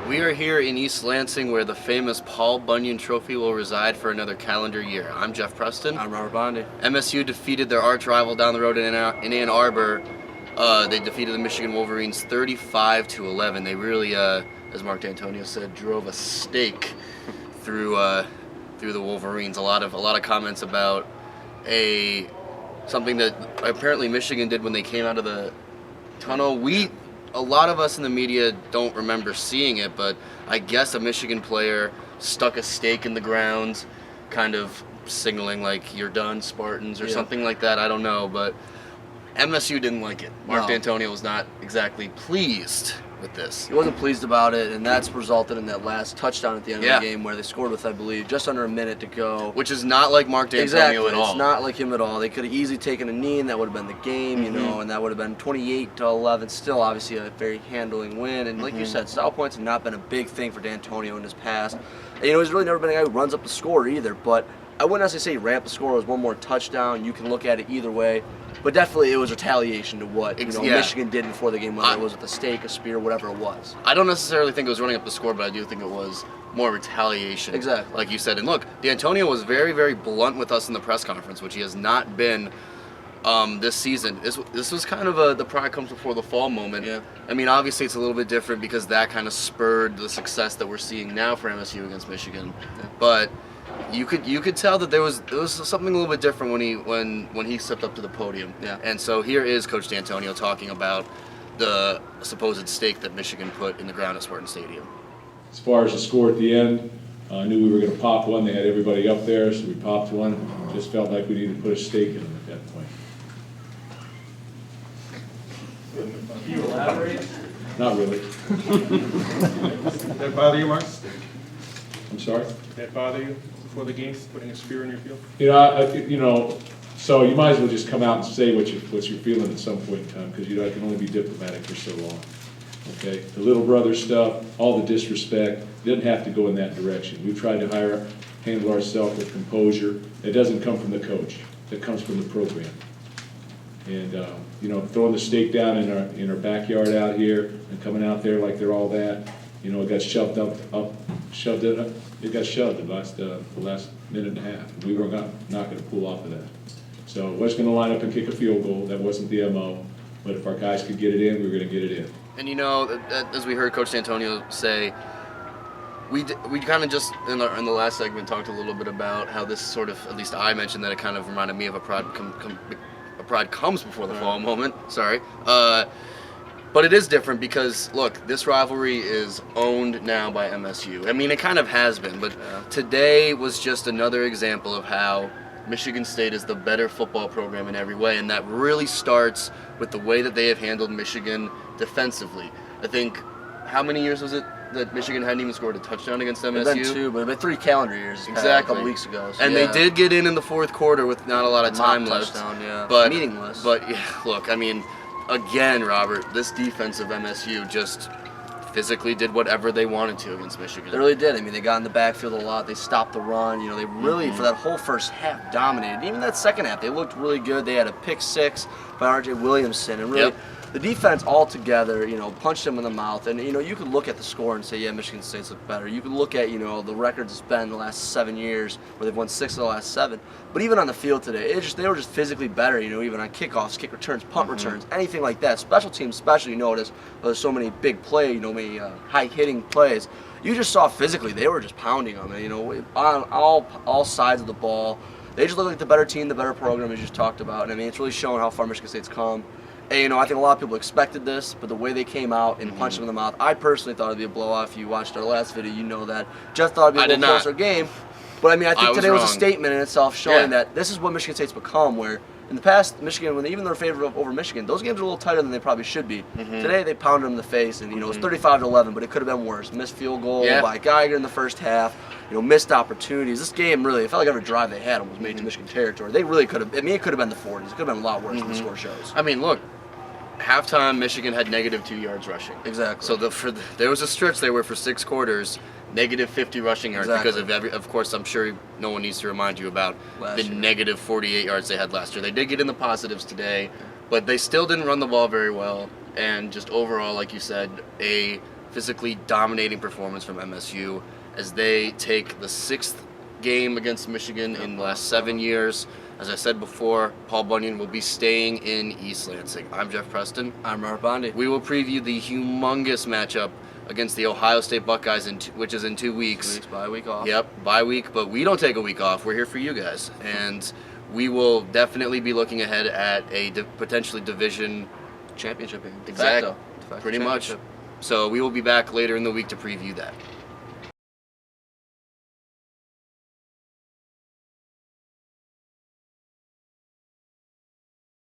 We are here in East Lansing where the famous Paul Bunyan Trophy will reside for another calendar year. I'm Geoff Preston. I'm Robert Bondy. MSU defeated their arch rival down the road in Ann Arbor. They defeated the Michigan Wolverines 35-11. They really, as Mark D'Antonio said, drove a stake through the Wolverines. A lot of comments about something that apparently Michigan did when they came out of the tunnel. A lot of us in the media don't remember seeing it, but I guess a Michigan player stuck a stake in the ground, kind of signaling like, "You're done, Spartans," or something like that. I don't know, but MSU didn't like it. Mark D'Antonio was not exactly pleased with this. He wasn't pleased about it, and that's resulted in that last touchdown at the end of the game where they scored with, I believe, just under a minute to go. Which is not like Mark D'Antonio at all. It's not like him at all. They could have easily taken a knee, and that would have been the game, you know, and that would have been 28-11. Still, obviously, a very handling win. And like you said, style points have not been a big thing for D'Antonio in his past. And, you know, he's really never been a guy who runs up the score either, but I wouldn't necessarily say he ran up the score. It was one more touchdown. You can look at it either way. But definitely it was retaliation to what Michigan did before the game, whether it was with a stake, a spear, whatever it was. I don't necessarily think it was running up the score, but I do think it was more retaliation. Exactly. Like you said. And look, D'Antonio was very, very blunt with us in the press conference, which he has not been this season. This was kind of the pride comes before the fall moment. Yeah. I mean, obviously it's a little bit different because that kind of spurred the success that we're seeing now for MSU against Michigan. Yeah. But you could tell that there was something a little bit different when he stepped up to the podium. Yeah. And so here is Coach D'Antonio talking about the supposed stake that Michigan put in the ground at Spartan Stadium. As far as the score at the end, I knew we were going to pop one. They had everybody up there, so we popped one. Just felt like we needed to put a stake in them at that point. Can you elaborate? Not really. Did that bother you, Mark? I'm sorry? Did that bother you before the game, putting a spear in your field? So you might as well just come out and say what you're feeling at some point in time, because I can only be diplomatic for so long. Okay, the little brother stuff, all the disrespect, didn't have to go in that direction. We've tried to handle ourselves with composure. It doesn't come from the coach. It comes from the program. And throwing the stake down in our backyard out here and coming out there like they're all that, it got shoved It got shoved the last minute and a half. We were not going to pull off of that. So I was going to line up and kick a field goal. That wasn't the MO. But if our guys could get it in, we were going to get it in. And as we heard Coach D'Antonio say, we kind of just in the last segment talked a little bit about how this sort of, at least I mentioned that it kind of reminded me of a pride comes before the fall moment. Sorry. But it is different because, look, this rivalry is owned now by MSU. I mean, it kind of has been, but today was just another example of how Michigan State is the better football program in every way, and that really starts with the way that they have handled Michigan defensively. I think, how many years was it that Michigan hadn't even scored a touchdown against MSU? It's been 2, but it's been 3 calendar years. Exactly. A couple weeks ago. So and they did get in the fourth quarter with not a lot of time left. Touchdown, but meaningless. But yeah, look, I mean, again, Robert, this defense of MSU just physically did whatever they wanted to against Michigan. They really did. I mean, they got in the backfield a lot. They stopped the run. They really, for that whole first half, dominated. Even that second half, they looked really good. They had a pick 6 by R.J. Williamson. And really, the defense altogether, punched them in the mouth. And, you could look at the score and say, yeah, Michigan State's look better. You could look at, the records it's been the last 7 years where they've won 6 of the last 7. But even on the field today, they were just physically better, even on kickoffs, kick returns, punt returns, anything like that. Special teams, especially, you notice there's so many big plays, many high-hitting plays. You just saw physically they were just pounding them, on all sides of the ball. They just look like the better team, the better program, as you just talked about. And I mean, it's really showing how far Michigan State's come. And, I think a lot of people expected this, but the way they came out and punched them in the mouth, I personally thought it'd be a blowout. If you watched our last video, you know that. Just thought it'd be a little closer game. But, I mean, I think today was a statement in itself showing that this is what Michigan State's become, where in the past, Michigan, even though they're favored over Michigan, those games are a little tighter than they probably should be. Today, they pounded them in the face, and, it was 35-11, but it could have been worse. Missed field goal by Geiger in the first half, missed opportunities. This game really, it felt like every drive they had was made to Michigan territory. They really could have, it could have been the 40s. It could have been a lot worse than the score shows. I mean, look. Halftime, Michigan had -2 yards rushing. Exactly. So there was a stretch there where for 6 quarters, -50 rushing yards because of course, I'm sure no one needs to remind you about the -48 yards they had last year. They did get in the positives today, but they still didn't run the ball very well. And just overall, like you said, a physically dominating performance from MSU as they take the 6th game against Michigan in the last 7 years. As I said before, Paul Bunyan will be staying in East Lansing. I'm Geoff Preston. I'm Bondy. We will preview the humongous matchup against the Ohio State Buckeyes, which is in 2 weeks. Bye week off. Yep, bye week, but we don't take a week off. We're here for you guys. And we will definitely be looking ahead at a potentially division Championship game. Exactly. De facto Pretty much. championship. So we will be back later in the week to preview that.